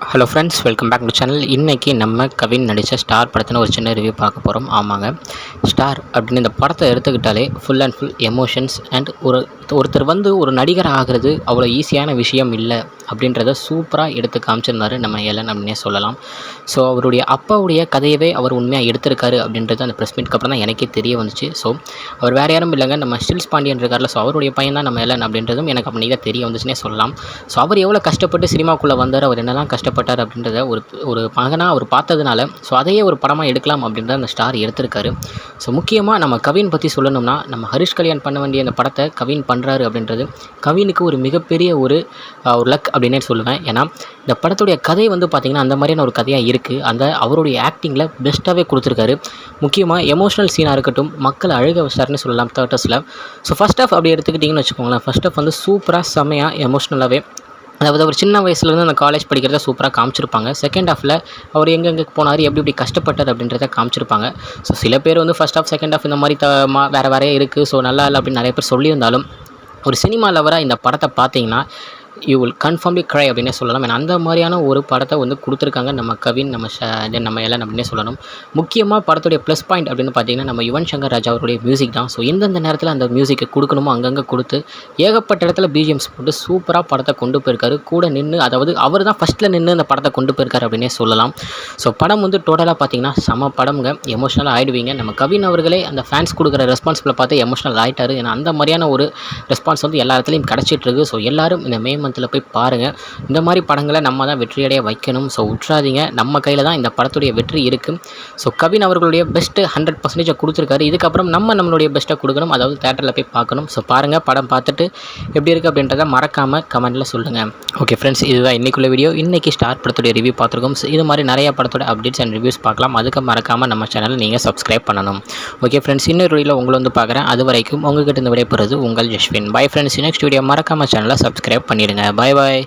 Hello friends, welcome back to channel. இன்றைக்கி நம்ம கவின் நடித்த ஸ்டார் படத்தின ஒரு சின்ன ரிவ்யூ பார்க்க போகிறோம். ஆமாங்க, ஸ்டார் அப்படின்னு இந்த படத்தை எடுத்துக்கிட்டாலே full and full emotions and ஒருத்தர் ஒரு நடிகர் ஆகிறது அவ்வளோ ஈஸியான விஷயம் இல்லை அப்படின்றத சூப்பராக எடுத்து காமிச்சிருந்தாரு நம்ம ஏலன் அப்படின்னே சொல்லலாம். ஸோ அவருடைய அப்பாவுடைய கதையவே அவர் உண்மையாக எடுத்திருக்காரு அப்படின்றது அந்த ப்ரெஸ் மீட்க்கு அப்புறம் தான் எனக்கே தெரிய வந்துச்சு. ஸோ அவர் வேறு யாரும் இல்லைங்க, நம்ம ஸ்டில்ஸ் பாண்டியன் இருக்கார்ல, ஸோ அவருடைய பையன் தான் நம்ம ஏலன் அப்படின்றதும் எனக்கு அப்படி தான் தெரிய வந்துச்சுன்னே சொல்லலாம். ஸோ அவர் எவ்வளோ கஷ்டப்பட்டு சினிமாக்குள்ளே வந்தார், அவர் என்னெல்லாம் கஷ்டப்பட்டார் அப்படின்றத ஒரு மகனாக அவர் பார்த்ததுனால ஸோ அதையே ஒரு படமாக எடுக்கலாம் அப்படின்ற அந்த ஸ்டார் எடுத்திருக்காரு. ஸோ முக்கியமாக நம்ம கவின் பற்றி சொல்லணும்னா, நம்ம ஹரிஷ் கல்யாண் பண்ண வேண்டிய அந்த படத்தை கவின் பண்ணுறாரு அப்படின்றது கவினுக்கு ஒரு மிகப்பெரிய ஒரு லக் அப்படின்னே சொல்லுவேன். ஏன்னா இந்த படத்துடைய கதை பார்த்திங்கன்னா அந்த மாதிரியான ஒரு கதையாக இருக்குது. அந்த அவருடைய ஆக்டிங்கில் பெஸ்ட்டாகவே கொடுத்துருக்காரு. முக்கியமாக எமோஷனல் சீனாக இருக்கட்டும், மக்களை அழுக வச்சாருன்னு சொல்லலாம் தேட்டர்ஸில். ஸோ ஃபஸ்ட் ஆஃப் அப்படி எடுத்துக்கிட்டிங்கன்னு வச்சுக்கோங்களேன், ஃபஸ்ட் ஆஃப் சூப்பராக செம்மையாக எமோஷ்னலாகவே, அதாவது அவர் சின்ன வயசுலேருந்து அந்த காலேஜ் படிக்கிறத சூப்பராக காமிச்சிருப்பாங்க. செகண்ட் ஹாஃபில் அவர் எங்கெங்கே போனார், எப்படி கஷ்டப்பட்டார் அப்படின்றத காமிச்சிருப்பாங்க. ஸோ சில பேர் ஃபஸ்ட் ஹாஃப் செகண்ட் ஹாஃப் இந்த மாதிரி வேறு வேறையே இருக்குது, ஸோ நல்லா இல்லை அப்படின்னு நிறைய பேர் சொல்லியிருந்தாலும், ஒரு சினிமா லவராக இந்த படத்தை பார்த்தீங்கன்னா யூ வில் கன்ஃபார்ம்லி க்ரை அப்படின்னே சொல்லலாம். ஏன்னா அந்த மாதிரியான ஒரு படத்தை கொடுத்துருக்காங்க நம்ம கவின், நம்ம எலன் அப்படின்னே சொல்லணும். முக்கியமாக படத்துடைய ப்ளஸ் பாயிண்ட் அப்படின்னு பார்த்தீங்கன்னா நம்ம யுவன் சங்கர் ராஜா அவருடைய மியூசிக் தான். ஸோ எந்தெந்த நேரத்தில் அந்த மியூசிக்கை கொடுக்கணுமோ அங்கங்கே கொடுத்து ஏகப்பட்ட இடத்துல பிஜிஎம்ஸ் போட்டு சூப்பராக படத்தை கொண்டு போயிருக்காரு. கூட நின்று, அதாவது அவர் தான் ஃபஸ்ட்டில் நின்று அந்த படத்தை கொண்டு போயிருக்காரு அப்படின்னே சொல்லலாம். ஸோ படம் டோட்டலாக பார்த்தீங்கன்னா செம படம்ங்க, எமோஷனலாக ஆகிடுவீங்க. நம்ம கவின் அவர்களே அந்த ஃபேன்ஸ் கொடுக்குற ரெஸ்பான்ஸில் பார்த்து எமோஷனல் ஆகிட்டார். ஏன்னா அந்த மாதிரியான ஒரு ரெஸ்பான்ஸ் எல்லா இடத்துலையும் கிடச்சிட்ருக்கு. ஸோ எல்லோரும் இந்த மே மந்தில் போய் பாருங்கள். இந்த மாதிரி படங்களை நம்ம தான் வெற்றியடைய வைக்கணும். ஸோ விட்றாதீங்க, நம்ம கையில் தான் இந்த படத்துடைய வெற்றி இருக்குது. ஸோ கவின் அவர்களுடைய பெஸ்ட்டு 100% கொடுத்துருக்காரு. இதுக்கப்புறம் நம்மளுடைய பெஸ்ட்டை கொடுக்கணும், அதாவது தேட்டரில் போய் பார்க்கணும். ஸோ பாருங்கள், படம் பார்த்துட்டு எப்படி இருக்குது அப்படின்றத மறக்காமல் கமெண்ட்டில் சொல்லுங்கள். ஓகே ஃப்ரெண்ட்ஸ், இதுதான் இன்றைக்குள்ள வீடியோ. இன்றைக்கி ஸ்டார் படத்துடைய ரிவ்யூ பார்த்துருக்கோம். ஸோ இது மாதிரி நிறைய படத்தோட அப்டேட்ஸ் அண்ட் ரிவ்யூஸ் பார்க்கலாம். அதுக்கு மறக்காமல் நம்ம சேனலை நீங்கள் சப்ஸ்கிரைப் பண்ணணும். ஓகே ஃப்ரெண்ட்ஸ், இன்னொரு வீடியோவில் உங்களை பார்க்குறேன். அது வரைக்கும் உங்கள்கிட்ட இந்த விடைபெறுவது உங்கள் Jaswin. Bye friends, next video மறக்காமல் சேனலை சப்ஸ்கிரைப் பண்ணிடுங்க. பாய் பாய்.